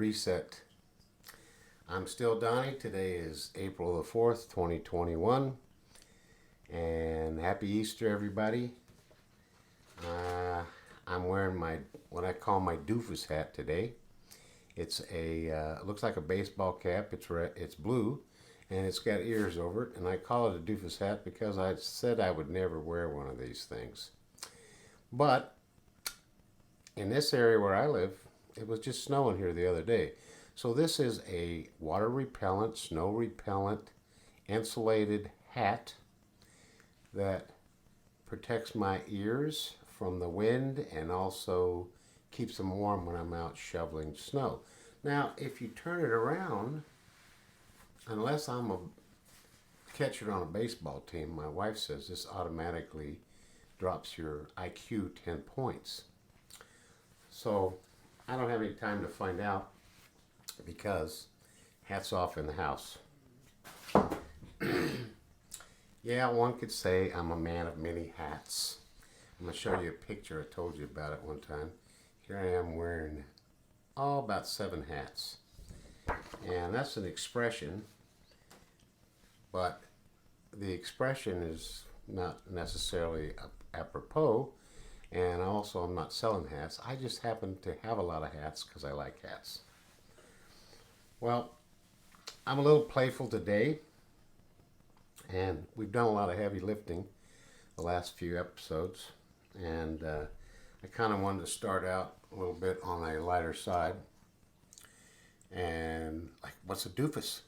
reset. I'm still Donnie. Today is April the 4th, 2021. And happy Easter, everybody. I'm wearing what I call my doofus hat today. It's it looks like a baseball cap. It's blue, and it's got ears over it. And I call it a doofus hat because I said I would never wear one of these things. But in this area where I live, it was just snowing here the other day. So this is a water repellent, snow repellent, insulated hat that protects my ears from the wind and also keeps them warm when I'm out shoveling snow. Now, if you turn it around, unless I'm a catcher on a baseball team, my wife says this automatically drops your IQ 10 points. So I don't have any time to find out because hats off in the house. Yeah, one could say I'm a man of many hats. I'm going to show you a picture. I told you about it one time. Here I am wearing about 7 hats. And that's an expression, but the expression is not necessarily apropos. And also, I'm not selling hats. I just happen to have a lot of hats because I like hats. Well, I'm a little playful today. And we've done a lot of heavy lifting the last few episodes. And I kind of wanted to start out a little bit on a lighter side. And, what's a doofus?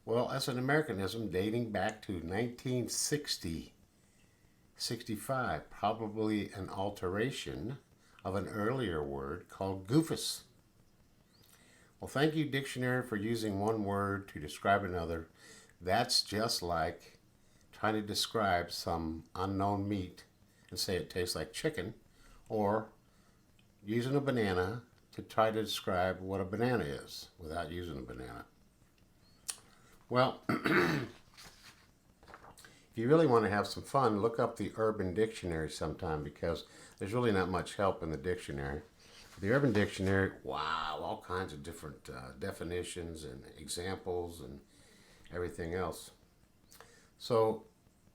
Well, that's an Americanism dating back to 1960. 65, probably an alteration of an earlier word called goofus. Well, thank you, dictionary, for using one word to describe another. That's just like trying to describe some unknown meat and say it tastes like chicken, or using a banana to try to describe what a banana is without using a banana. Well, if you really want to have some fun, look up the Urban Dictionary sometime because there's really not much help in the dictionary. The Urban Dictionary, wow, all kinds of different definitions and examples and everything else. So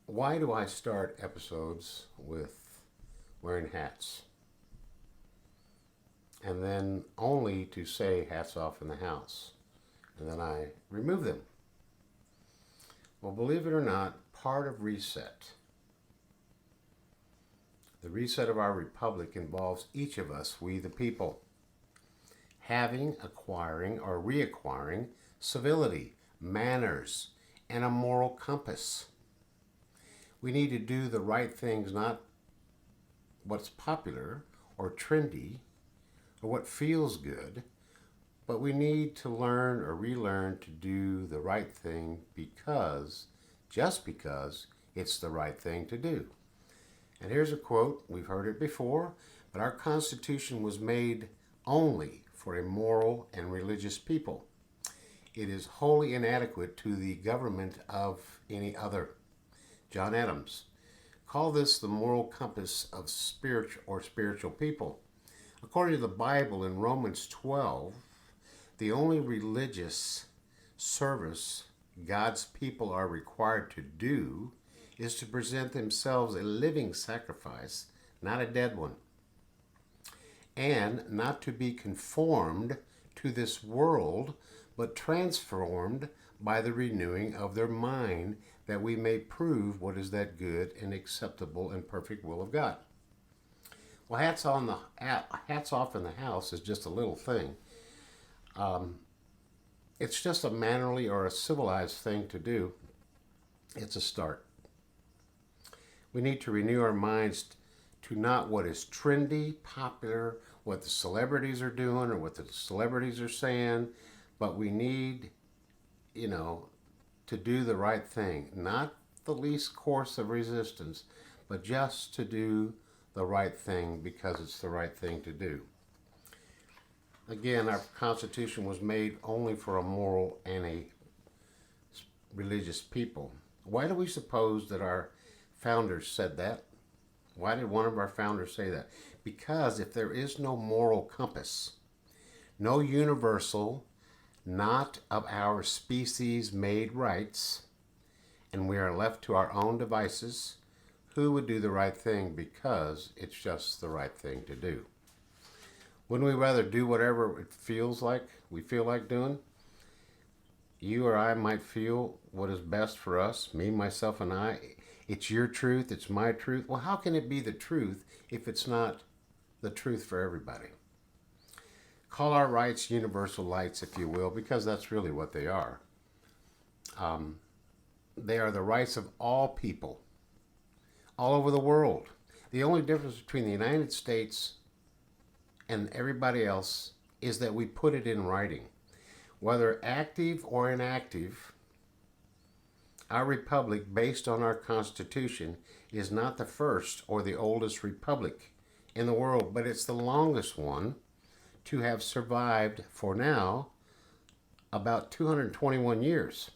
why do I start episodes with wearing hats? And then only to say hats off in the house. And then I remove them. Well, believe it or not, part of reset. The reset of our republic involves each of us, we the people, having, acquiring, or reacquiring civility, manners, and a moral compass. We need to do the right things, not what's popular or trendy or what feels good, but we need to learn or relearn to do the right thing just because it's the right thing to do. And here's a quote, we've heard it before, but our Constitution was made only for a moral and religious people. It is wholly inadequate to the government of any other. John Adams. Call this the moral compass of spiritual people. According to the Bible in Romans 12, the only religious service God's people are required to do is to present themselves a living sacrifice, not a dead one, and not to be conformed to this world, but transformed by the renewing of their mind, that we may prove what is that good and acceptable and perfect will of God. Well, hats off in the house is just a little thing. It's just a mannerly or a civilized thing to do. It's a start. We need to renew our minds to not what is trendy, popular, what the celebrities are doing or what the celebrities are saying, but we need, to do the right thing. Not the least course of resistance, but just to do the right thing because it's the right thing to do. Again, our Constitution was made only for a moral and a religious people. Why do we suppose that our founders said that? Why did one of our founders say that? Because if there is no moral compass, no universal, not of our species made rights, and we are left to our own devices, who would do the right thing because it's just the right thing to do? Wouldn't we rather do whatever it feels like we feel like doing? You or I might feel what is best for us, me, myself, and I. It's your truth, it's my truth. Well, how can it be the truth if it's not the truth for everybody? Call our rights universal rights, if you will, because that's really what they are. They are the rights of all people, all over the world. The only difference between the United States and everybody else is that we put it in writing. Whether active or inactive, our republic, based on our Constitution, is not the first or the oldest republic in the world, but it's the longest one to have survived for now about 221 years.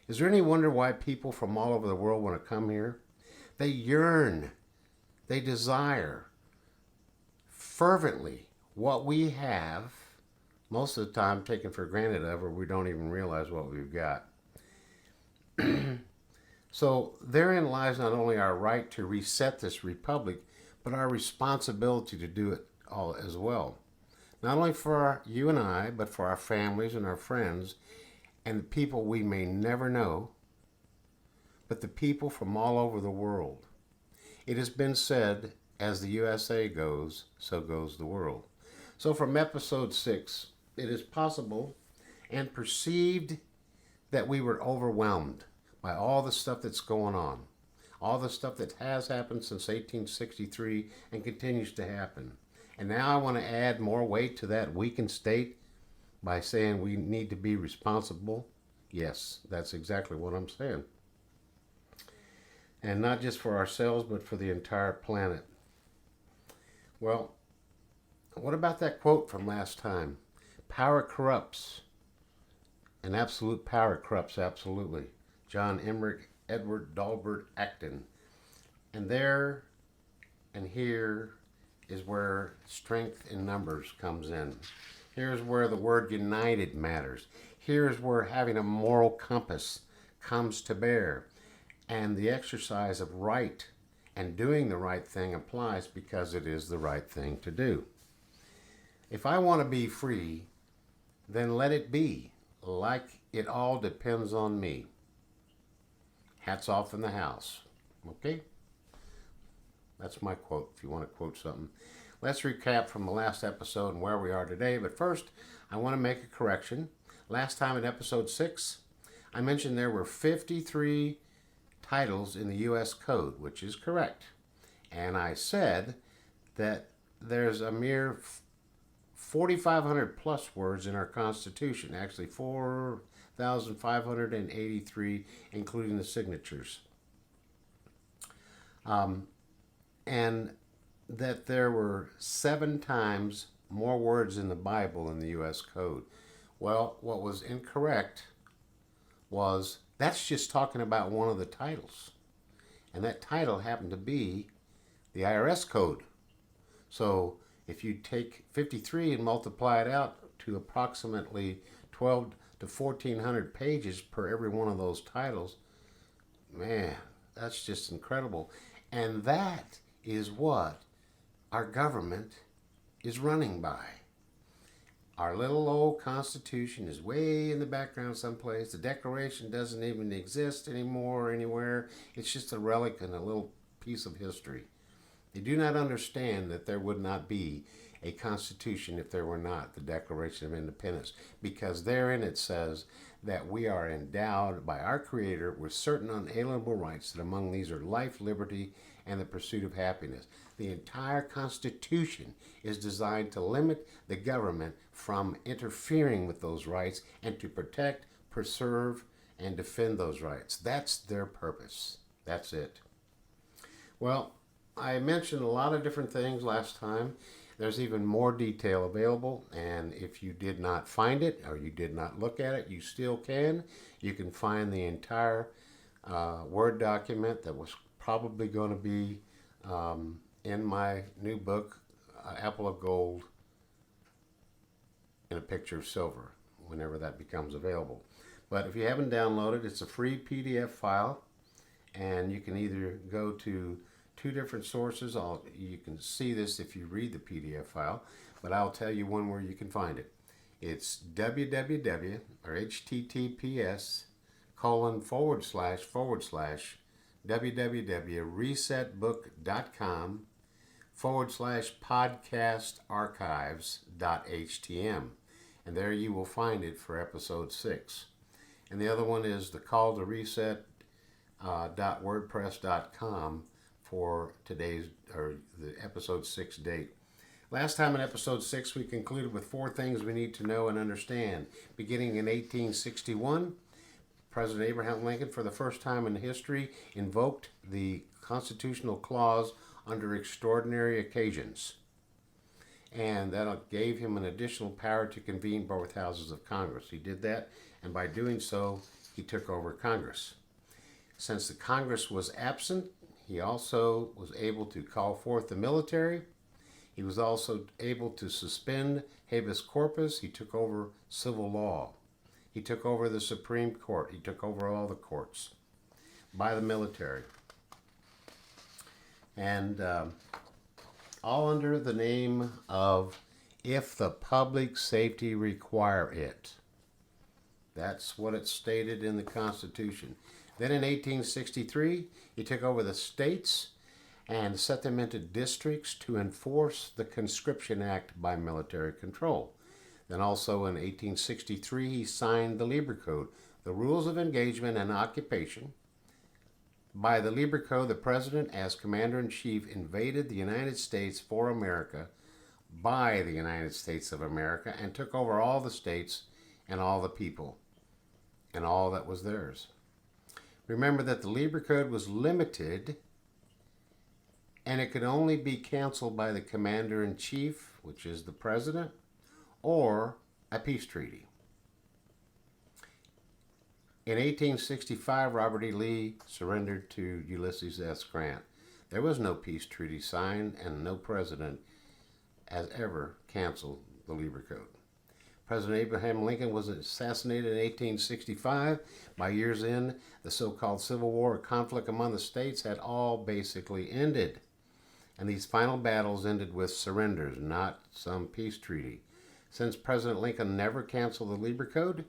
Is there any wonder why people from all over the world want to come here? They yearn, they desire fervently what we have, most of the time taken for granted of, or we don't even realize what we've got. So therein lies not only our right to reset this republic, but our responsibility to do it all as well. Not only for you and I, but for our families and our friends and the people we may never know, but the people from all over the world. It has been said, as the USA goes, so goes the world. So from episode 6, it is possible and perceived that we were overwhelmed by all the stuff that's going on, all the stuff that has happened since 1863 and continues to happen. And now I want to add more weight to that weakened state by saying we need to be responsible. Yes, that's exactly what I'm saying. And not just for ourselves, but for the entire planet. Well, what about that quote from last time? Power corrupts, and absolute power corrupts absolutely. John Emmerich, Edward Dalbert Acton. And there and here is where strength in numbers comes in. Here's where the word united matters. Here's where having a moral compass comes to bear. And the exercise of right and doing the right thing applies because it is the right thing to do. If I want to be free, then let it be, like it all depends on me. Hats off in the house. Okay? That's my quote, if you want to quote something. Let's recap from the last episode and where we are today. But first, I want to make a correction. Last time in episode 6, I mentioned there were 53 titles in the U.S. Code, which is correct. And I said that there's a mere 4,500 plus words in our Constitution, actually 4,583, including the signatures. And that there were 7 times more words in the Bible in the U.S. Code. Well, what was incorrect was that's just talking about one of the titles. And that title happened to be the IRS code. So if you take 53 and multiply it out to approximately 12 to 1,400 pages per every one of those titles, man, that's just incredible. And that is what our government is running by. Our little old Constitution is way in the background someplace. The Declaration doesn't even exist anymore anywhere. It's just a relic and a little piece of history. They do not understand that there would not be a Constitution if there were not the Declaration of Independence, because therein it says that we are endowed by our Creator with certain unalienable rights, that among these are life, liberty, and the pursuit of happiness. The entire Constitution is designed to limit the government from interfering with those rights and to protect, preserve, and defend those rights. That's their purpose. That's it. Well, I mentioned a lot of different things last time. There's even more detail available, and if you did not find it or you did not look at it, you still can. You can find the entire Word document that was probably going to be in my new book, Apple of Gold, in a picture of silver whenever that becomes available. But if you haven't downloaded, it's a free PDF file, and you can either go to two different sources. You can see this if you read the PDF file, but I'll tell you one where you can find it. It's www or https://www.resetbook.com/podcastarchives.htm, and there you will find it for episode 6. And the other one is the call to reset .wordpress.com for today's or the episode 6 date. Last time in episode 6 we concluded with 4 things we need to know and understand. Beginning in 1861, President Abraham Lincoln, for the first time in history, invoked the constitutional clause under extraordinary occasions, and that gave him an additional power to convene both houses of Congress. He did that, and by doing so he took over Congress. Since the Congress was absent, he also was able to call forth the military. He was also able to suspend habeas corpus. He took over civil law. He took over the Supreme Court. He took over all the courts by the military. And all under the name of if the public safety require it. That's what it stated in the Constitution. Then in 1863, he took over the states and set them into districts to enforce the Conscription Act by military control. Then also in 1863, he signed the Lieber Code, the rules of engagement and occupation. By the Lieber Code, the President, as Commander-in-Chief, invaded the United States for America by the United States of America and took over all the states and all the people and all that was theirs. Remember that the Lieber Code was limited, and it could only be canceled by the Commander-in-Chief, which is the President, or a peace treaty. In 1865, Robert E. Lee surrendered to Ulysses S. Grant. There was no peace treaty signed, and no president has ever canceled the Lieber Code. President Abraham Lincoln was assassinated in 1865. By year's end, the so-called Civil War or conflict among the states had all basically ended. And these final battles ended with surrenders, not some peace treaty. Since President Lincoln never canceled the Lieber Code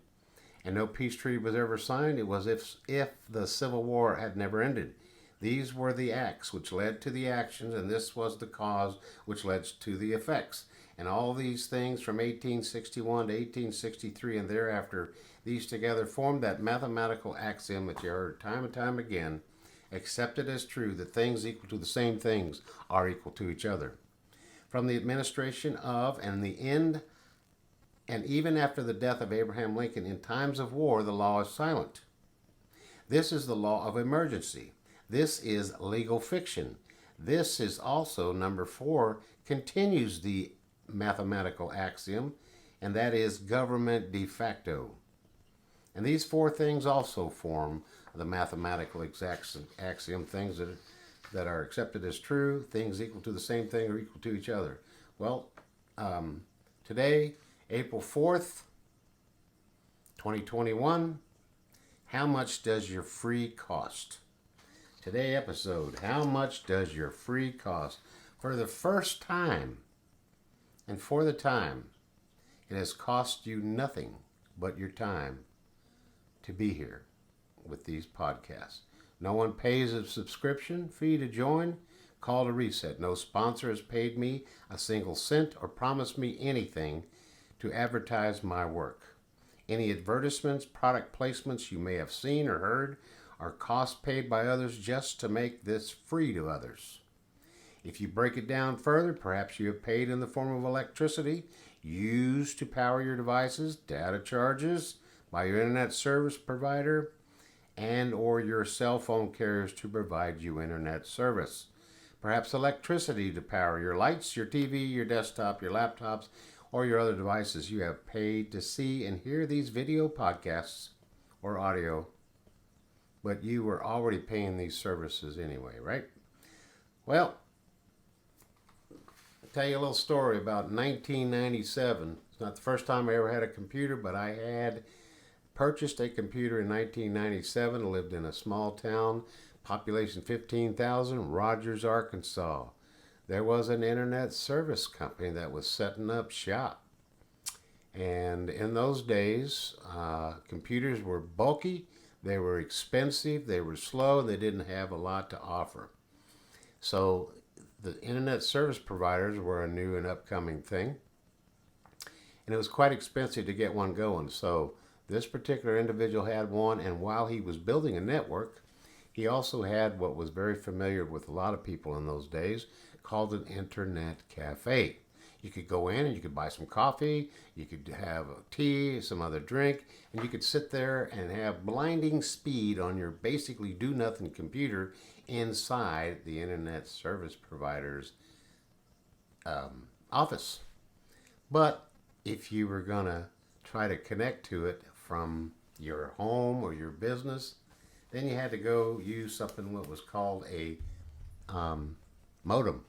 and no peace treaty was ever signed, it was if the Civil War had never ended. These were the acts which led to the actions, and this was the cause which led to the effects. And all these things from 1861 to 1863 and thereafter, these together formed that mathematical axiom that you heard time and time again, accepted as true that things equal to the same things are equal to each other. From the administration of and the end, and even after the death of Abraham Lincoln, in times of war, the law is silent. This is the law of emergency. This is legal fiction. This is also, number 4, continues the mathematical axiom, and that is government de facto. And these 4 things also form the mathematical axiom, things that are accepted as true, things equal to the same thing or equal to each other. Well, today, April 4th, 2021, how much does your free cost? Today episode, how much does your free cost? For the first time, and for the time, it has cost you nothing but your time to be here with these podcasts. No one pays a subscription fee to join. Call to reset. No sponsor has paid me a single cent or promised me anything to advertise my work. Any advertisements, product placements you may have seen or heard are costs paid by others just to make this free to others. If you break it down further, perhaps you have paid in the form of electricity used to power your devices, data charges by your internet service provider, and or your cell phone carriers to provide you internet service. Perhaps electricity to power your lights, your TV, your desktop, your laptops, or your other devices. You have paid to see and hear these video podcasts or audio, but you were already paying these services anyway, right? Well, I'll tell you a little story about 1997. It's not the first time I ever had a computer, but I had purchased a computer in 1997. Lived in a small town, population 15,000, Rogers, Arkansas. There was an internet service company that was setting up shop. And in those days, computers were bulky, they were expensive, they were slow, and they didn't have a lot to offer. So the internet service providers were a new and upcoming thing. And it was quite expensive to get one going. So this particular individual had one, and while he was building a network, he also had what was very familiar with a lot of people in those days, called an internet cafe. You could go in and you could buy some coffee, you could have tea, some other drink, and you could sit there and have blinding speed on your basically do-nothing computer inside the internet service provider's office. But if you were going to try to connect to it from your home or your business, then you had to go use something what was called a modem.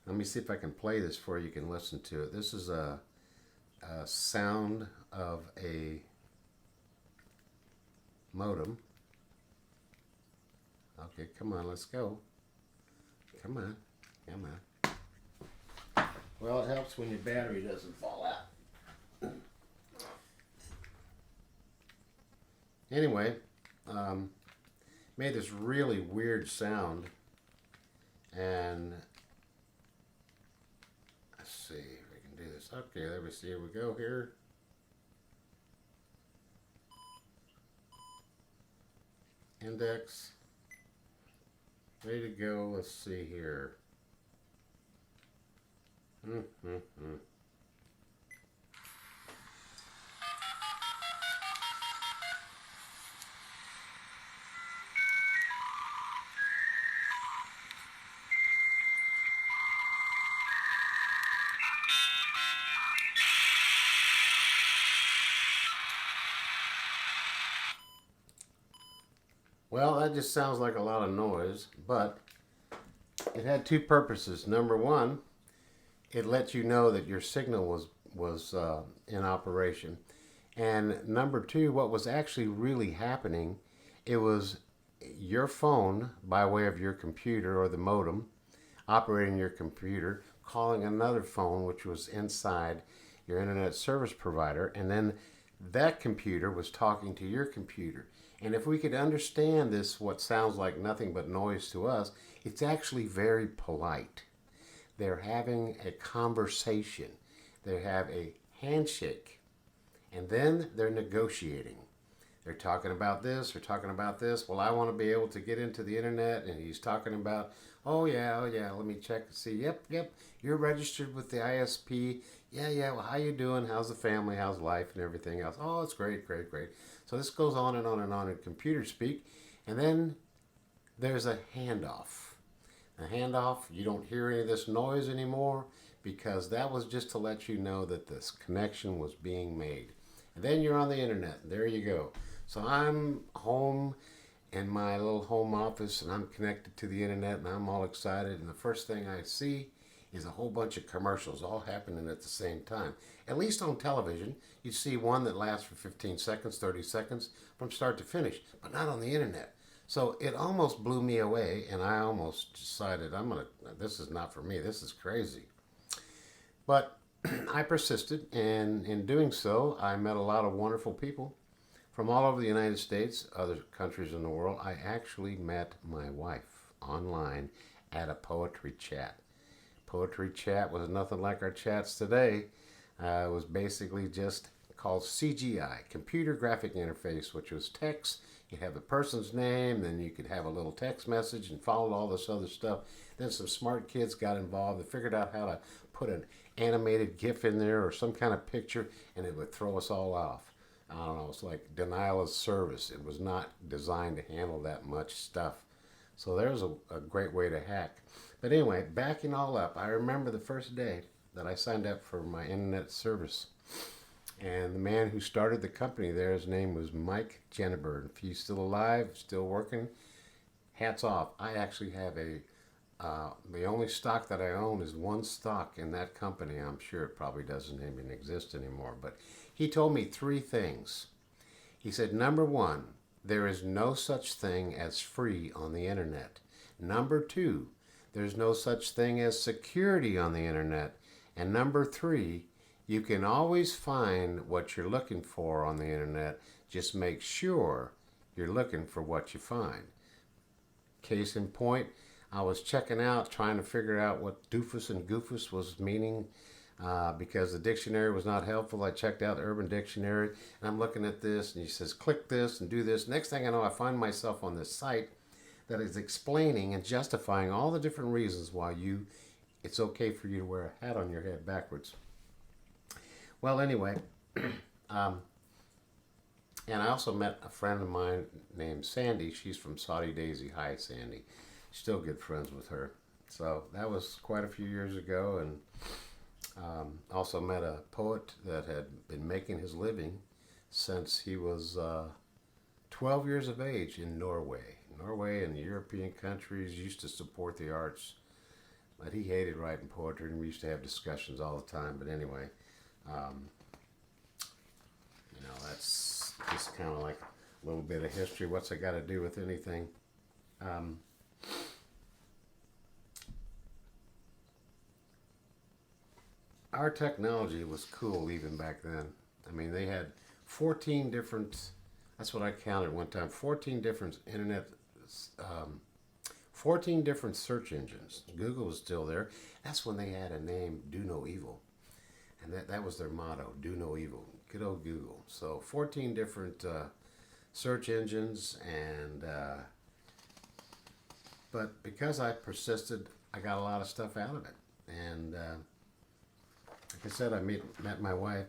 Let me see if I can play this for you. You can listen to it. This is a sound of a modem. Okay, come on, let's go. Come on, come on. Well, it helps when your battery doesn't fall out. Anyway, made this really weird sound, and let's see if we can do this. Okay, there we see. Here we go here. Index. Ready to go. Let's see here. Well, that just sounds like a lot of noise, but it had two purposes. Number one, it let you know that your signal was in operation. And number two, what was actually really happening, it was your phone, by way of your computer or the modem, operating your computer, calling another phone, which was inside your internet service provider, and then that computer was talking to your computer. And if we could understand this, what sounds like nothing but noise to us, it's actually very polite. They're having a conversation. They have a handshake. And then they're negotiating. They're talking about this, they're talking about this. Well, I want to be able to get into the internet, and he's talking about, oh yeah, let me check and see. Yep, you're registered with the ISP. Yeah, well, how you doing? How's the family? How's life and everything else? Oh, it's great. So this goes on and on and on in computer speak. And then there's a handoff. A handoff, you don't hear any of this noise anymore because that was just to let you know that this connection was being made. And then you're on the internet. There you go. So I'm home in my little home office and I'm connected to the internet and I'm all excited. And the first thing I see is a whole bunch of commercials all happening at the same time. At least on television, you see one that lasts for 15 seconds, 30 seconds from start to finish, but not on the internet. So it almost blew me away, and I almost decided, this is not for me, this is crazy. But I persisted, and in doing so, I met a lot of wonderful people from all over the United States, other countries in the world. I actually met my wife online at a poetry chat. Poetry chat was nothing like our chats today. It was basically just called CGI, Computer Graphic Interface, which was text. You'd have the person's name, then you could have a little text message and follow all this other stuff. Then some smart kids got involved and figured out how to put an animated GIF in there or some kind of picture, and it would throw us all off. I don't know, it's like denial of service. It was not designed to handle that much stuff. So there's a great way to hack. But anyway, backing all up, I remember the first day that I signed up for my internet service. And the man who started the company there, his name was Mike Jenneberg. If he's still alive, still working, hats off. I actually have a The only stock that I own is one stock in that company. I'm sure it probably doesn't even exist anymore. But he told me three things. He said, number one, there is no such thing as free on the internet. Number two, there's no such thing as security on the internet. And number three, you can always find what you're looking for on the internet. Just make sure you're looking for what you find. Case in point, I was checking out, trying to figure out what doofus and goofus was meaning because the dictionary was not helpful. I checked out the Urban Dictionary, and I'm looking at this, and he says, click this and do this. Next thing I know, I find myself on this site that is explaining and justifying all the different reasons why it's okay for you to wear a hat on your head backwards. Well, anyway, and I also met a friend of mine named Sandi. She's from Soddy Daisey. Hi, Sandi. Still good friends with her. So that was quite a few years ago, and also met a poet that had been making his living since he was 12 years of age in Norway. Norway and the European countries used to support the arts, but he hated writing poetry, and we used to have discussions all the time. But anyway, that's just kind of like a little bit of history. What's it got to do with anything? Our technology was cool even back then. I mean, they had 14 different, that's what I counted one time, 14 different 14 different search engines. Google was still there. That's when they had a name, Do No Evil. And that was their motto, Do No Evil. Good old Google. So 14 different search engines, and but because I persisted, I got a lot of stuff out of it. And like I said, I met my wife.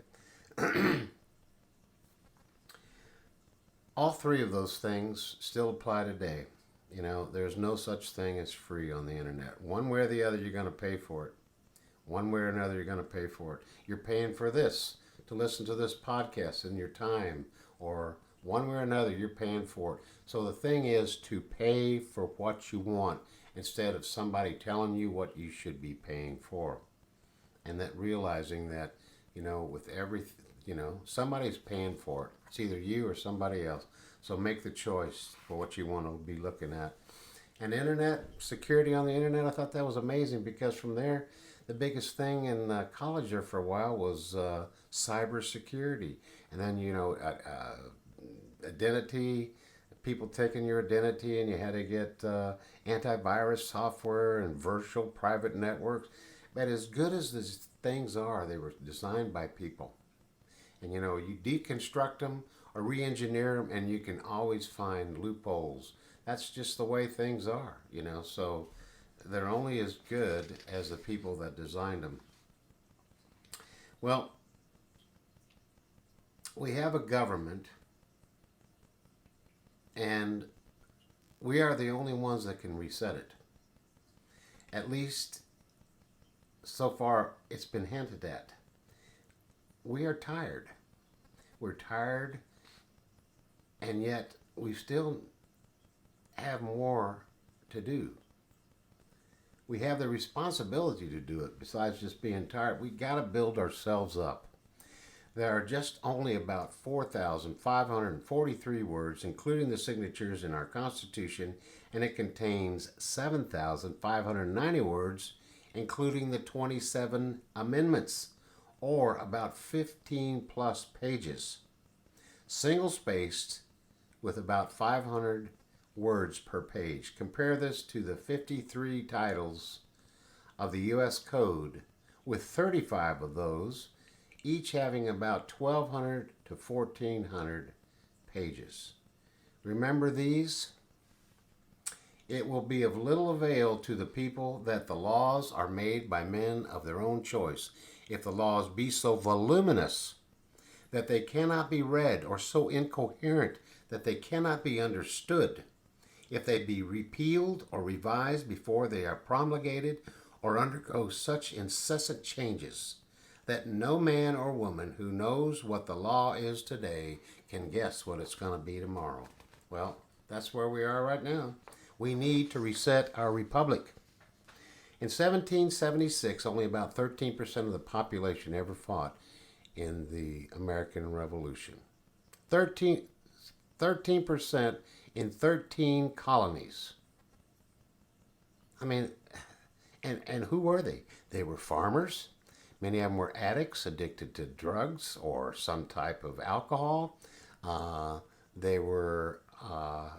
All three of those things still apply today. You know, there's no such thing as free on the internet. One way or the other, you're going to pay for it. One way or another, you're going to pay for it. You're paying for this, to listen to this podcast in your time, or one way or another, you're paying for it. So the thing is to pay for what you want instead of somebody telling you what you should be paying for. And that realizing that, with everything, somebody's paying for it. It's either you or somebody else. So make the choice for what you want to be looking at. And internet, security on the internet, I thought that was amazing, because from there, the biggest thing in college there for a while was cyber security. And then, identity, people taking your identity, and you had to get antivirus software and virtual private networks. But as good as these things are, they were designed by people. And you deconstruct them or re-engineer them, and you can always find loopholes. That's just the way things are, so they're only as good as the people that designed them. Well, we have a government, and we are the only ones that can reset it. At least so far it's been hinted at. We are tired. We're tired, and yet we still have more to do. We have the responsibility to do it. Besides just being tired, we got to build ourselves up. There are just only about 4,543 words, including the signatures, in our Constitution, and it contains 7,590 words, including the 27 amendments, or about 15 plus pages. Single-spaced with about 500 words per page. Compare this to the 53 titles of the U.S. Code, with 35 of those, each having about 1,200 to 1,400 pages. Remember these? It will be of little avail to the people that the laws are made by men of their own choice, if the laws be so voluminous that they cannot be read, or so incoherent that they cannot be understood, if they be repealed or revised before they are promulgated, or undergo such incessant changes that no man or woman who knows what the law is today can guess what it's going to be tomorrow. Well, that's where we are right now. We need to reset our republic. In 1776, only about 13% of the population ever fought in the American Revolution. 13% in 13 colonies. I mean, and who were they? They were farmers. Many of them were addicts, addicted to drugs or some type of alcohol. They were,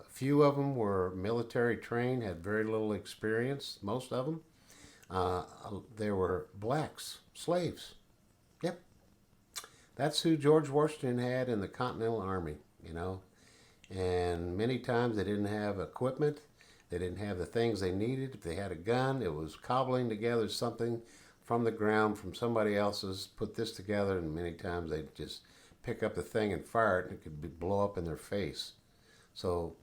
few of them were military trained, had very little experience, most of them. They were blacks, slaves. Yep. That's who George Washington had in the Continental Army, you know. And many times they didn't have equipment. They didn't have the things they needed. If they had a gun, it was cobbling together something from the ground from somebody else's, put this together, and many times they'd just pick up the thing and fire it, and it could blow up in their face. So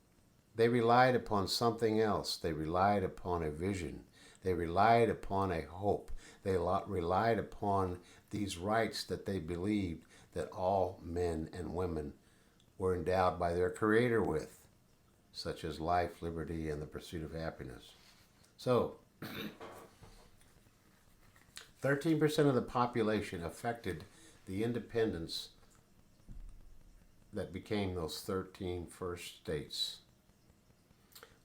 they relied upon something else. They relied upon a vision. They relied upon a hope. They relied upon these rights that they believed that all men and women were endowed by their Creator with, such as life, liberty, and the pursuit of happiness. So, 13% of the population affected the independence that became those 13 first states.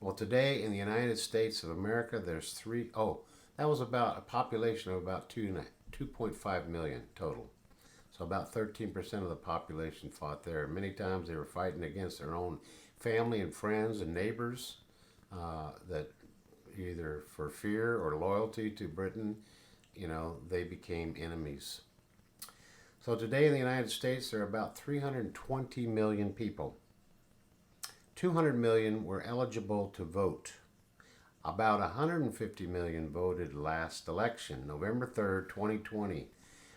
Well, today in the United States of America, there's that was about a population of about 2.5 million total. So about 13% of the population fought there. Many times they were fighting against their own family and friends and neighbors that either for fear or loyalty to Britain, you know, they became enemies. So today in the United States, there are about 320 million people. 200 million were eligible to vote. About 150 million voted last election, November 3rd, 2020.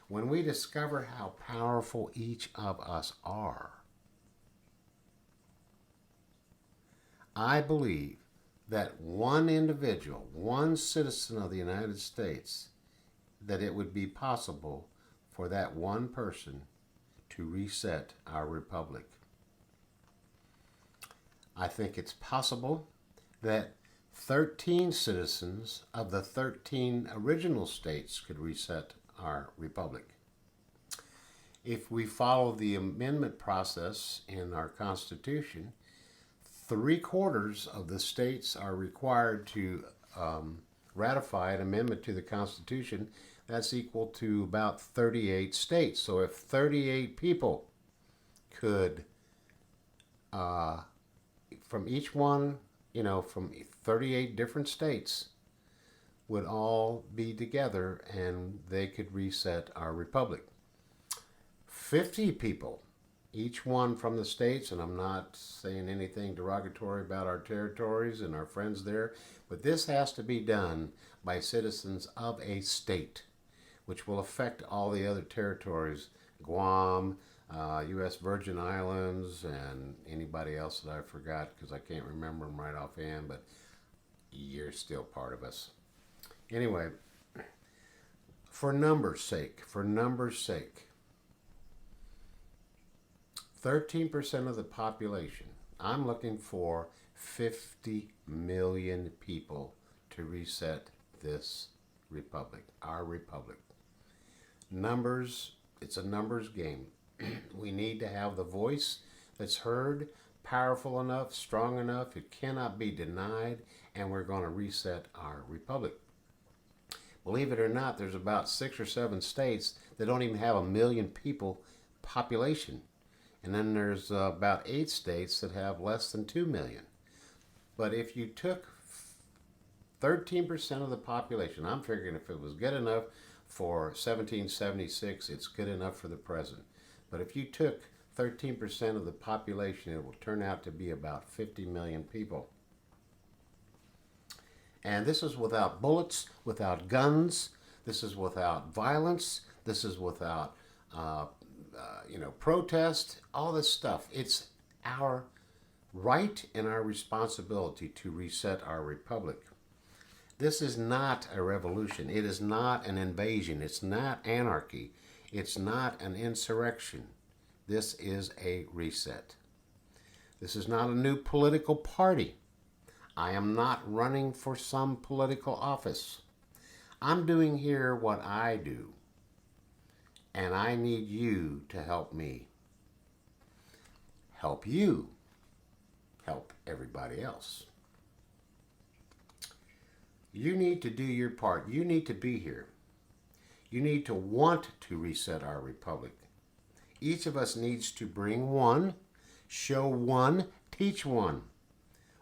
When we discover how powerful each of us are, I believe that one individual, one citizen of the United States, that it would be possible for that one person to reset our republic. I think it's possible that 13 citizens of the 13 original states could reset our republic. If we follow the amendment process in our Constitution, 3/4 of the states are required to ratify an amendment to the Constitution. That's equal to about 38 states. So if 38 people could, from each one, you know, from 38 different states, would all be together and they could reset our republic. 50 people, each one from the states, and I'm not saying anything derogatory about our territories and our friends there, but this has to be done by citizens of a state, which will affect all the other territories, Guam, U.S. Virgin Islands, and anybody else that I forgot because I can't remember them right offhand, but you're still part of us. Anyway, for numbers' sake, 13% of the population, I'm looking for 50 million people to reset this republic, our republic. Numbers, it's a numbers game. We need to have the voice that's heard, powerful enough, strong enough, it cannot be denied, and we're going to reset our republic. Believe it or not, there's about 6 or 7 states that don't even have 1 million people population. And then there's about 8 states that have less than 2 million. But if you took 13% of the population, I'm figuring if it was good enough for 1776, it's good enough for the present. But if you took 13% of the population, it will turn out to be about 50 million people. And this is without bullets, without guns. This is without violence. This is without, protest, all this stuff. It's our right and our responsibility to reset our republic. This is not a revolution. It is not an invasion. It's not anarchy. It's not an insurrection. This is a reset. This is not a new political party. I am not running for some political office. I'm doing here what I do, and I need you to help me. Help you. Help everybody else. You need to do your part. You need to be here. You need to want to reset our republic. Each of us needs to bring one, show one, teach one.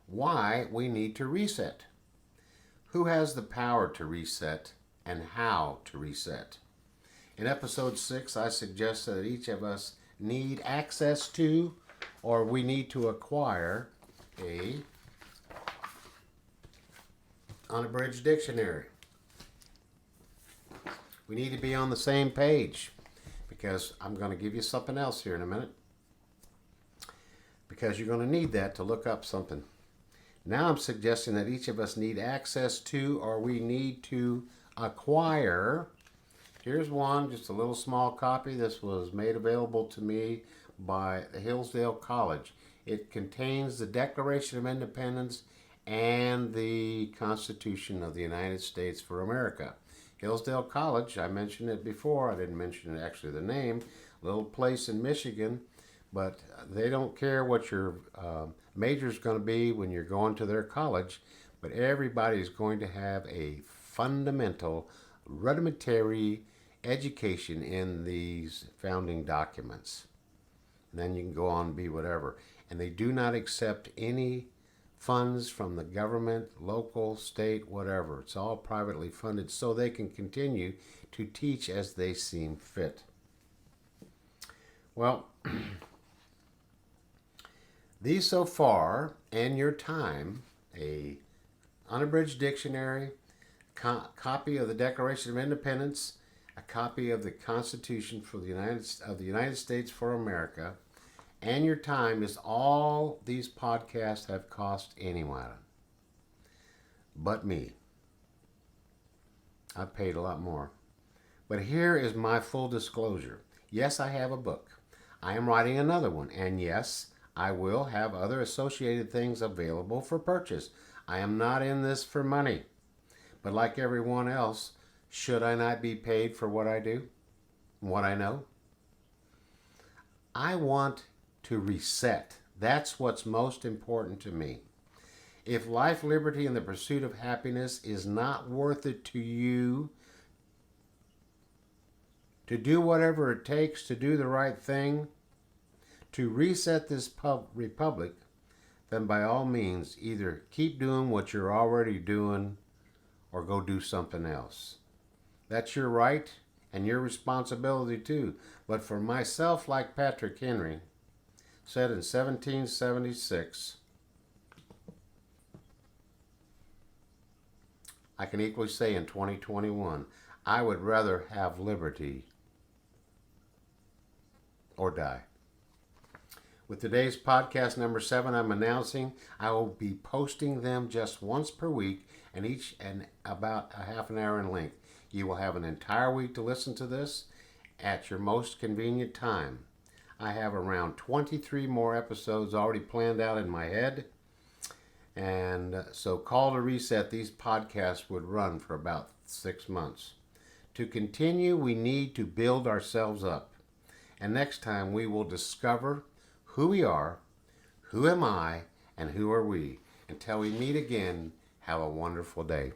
Why we need to reset. Who has the power to reset and how to reset? In episode 6, I suggested that each of us need access to, or we need to acquire, a unabridged dictionary. We need to be on the same page, because I'm going to give you something else here in a minute, because you're going to need that to look up something. Now I'm suggesting that each of us need access to, or we need to acquire. Here's one, just a little small copy. This was made available to me by the Hillsdale College. It contains the Declaration of Independence and the Constitution of the United States for America. Hillsdale College, I mentioned it before. I didn't mention actually the name. Little place in Michigan, but they don't care what your major is going to be when you're going to their college, but everybody is going to have a fundamental, rudimentary education in these founding documents. And then you can go on and be whatever. And they do not accept any funds from the government, local, state, whatever. It's all privately funded so they can continue to teach as they seem fit. Well, these so far, and your time, a unabridged dictionary, copy of the Declaration of Independence, a copy of the Constitution for the United States for America, and your time is all these podcasts have cost anyone but me. I paid a lot more. But here is my full disclosure. Yes, I have a book. I am writing another one. And yes, I will have other associated things available for purchase. I am not in this for money. But like everyone else, should I not be paid for what I do? What I know? I want to reset. That's what's most important to me. If life, liberty, and the pursuit of happiness is not worth it to you, to do whatever it takes to do the right thing, to reset this republic, then by all means, either keep doing what you're already doing or go do something else. That's your right and your responsibility too. But for myself, like Patrick Henry said in 1776, I can equally say in 2021, I would rather have liberty or die. With today's podcast number 7, I'm announcing I will be posting them just once per week, and each and about a half an hour in length. You will have an entire week to listen to this at your most convenient time. I have around 23 more episodes already planned out in my head. And so Call to Reset, these podcasts would run for about 6 months. To continue, we need to build ourselves up. And next time we will discover who we are, who am I, and who are we. Until we meet again, have a wonderful day.